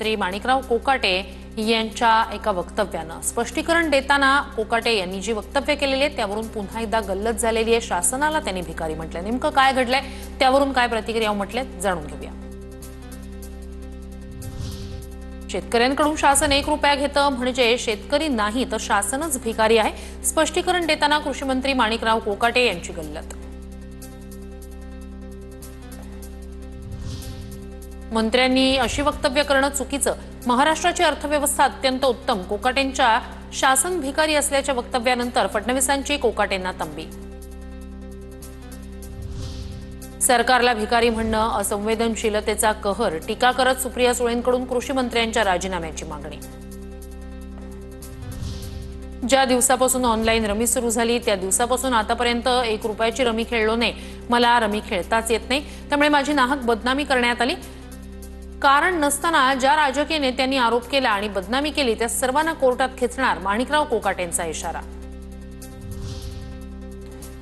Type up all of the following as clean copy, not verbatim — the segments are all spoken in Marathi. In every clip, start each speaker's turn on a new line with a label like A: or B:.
A: मंत्री माणिकराव कोकाटे यांच्या एका वक्तव्यानं स्पष्टीकरण देताना कोकाटे यांनी जी वक्तव्य केलेली आहेत त्यावरून पुन्हा एकदा गल्लत झालेली आहे। शासनाला त्यांनी भिकारी म्हटलं। नेमकं काय घडलंय, त्यावरून काय प्रतिक्रिया म्हटल्यात जाणून घेऊया। शेतकऱ्यांकडून शासन 1 रुपया घेतं म्हणजे शेतकरी नाही तर शासनच भिकारी आहे। स्पष्टीकरण देताना कृषी मंत्री माणिकराव कोकाटे यांची गल्लत। मंत्र्यांनी अशी वक्तव्य करणं चुकीचं। महाराष्ट्राची अर्थव्यवस्था अत्यंत उत्तम। कोकाटेंच्या शासन भिकारी असल्याच्या वक्तव्यानंतर फडणवीसांची कोकाटेंना तंबी। सरकारला भिकारी म्हणणं असंवेदनशीलतेचा कहर। टीका करत सुप्रिया सुळेंकडून कृषी मंत्र्यांच्या राजीनाम्याची मागणी। ज्या दिवसापासून ऑनलाईन रमी सुरू झाली त्या दिवसापासून आतापर्यंत 1 रुपयाची रमी खेळलो नाही। मला रमी खेळताच येत नाही, त्यामुळे माझी नाहक बदनामी करण्यात आली। कारण नसताना ज्या राजकीय नेत्यांनी आरोप केला आणि बदनामी केली त्या सर्वांना कोर्टात खेचणार। माणिकराव कोकाटेंचा इशारा।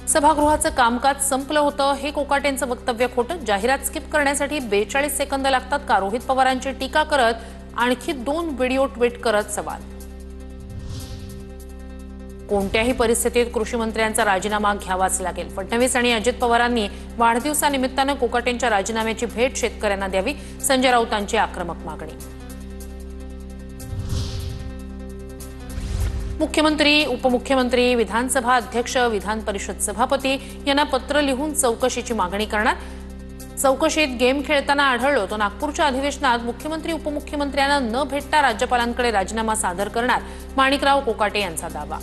A: सभागृहाचं कामकाज संपलं होतं हे कोकाटेंचं वक्तव्य खोटं। जाहिरात स्किप करण्यासाठी 42 सेकंद लागतात का? रोहित पवारांची टीका करत आणखी 2 व्हिडिओ ट्विट करत सवाल। कोणत्याही परिस्थितीत कृषी मंत्र्यांचा राजीनामा घ्यावाच लागेल। फडणवीस आणि अजित पवारांनी वाढदिवसानिमित्तानं कोकाटेंच्या राजीनाम्याची भेट शेतकऱ्यांना द्यावी। संजय राऊतांची आक्रमक मागणी। मुख्यमंत्री, उपमुख्यमंत्री, विधानसभा अध्यक्ष, विधान परिषद सभापती यांना पत्र लिहून चौकशीची मागणी करणार। चौकशीत गेम खेळताना आढळलो तो नागपूरच्या अधिवेशनात मुख्यमंत्री उपमुख्यमंत्र्यांना न भेटता राज्यपालांकडे राजीनामा सादर करणार। माणिकराव कोकाटे यांचा दावा।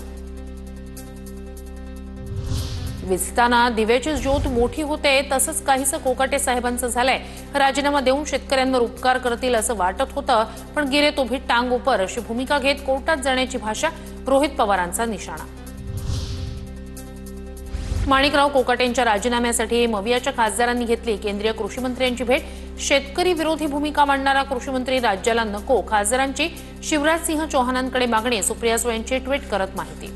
A: विझताना दिव्याची ज्योत मोठी होते तसंच काहीसं कोकाटे साहेबांचं झालंय। राजीनामा देऊन शेतकऱ्यांवर उपकार करतील असं वाटत होतं, पण गिरे तो भी टांग ऊपर अशी भूमिका घेत कोर्टात जाण्याची भाषा। रोहित पवारांचा निशाणा। माणिकराव कोकाटेंच्या राजीनाम्यासाठी मवियाच्या खासदारांनी घेतली केंद्रीय कृषी मंत्र्यांची भेट। शेतकरी विरोधी भूमिका मांडणारा कृषी मंत्री राज्याला नको। खासदारांची शिवराज सिंह चौहानांकडे मागणी। सुप्रिया सुळेंची ट्विट करत माहिती।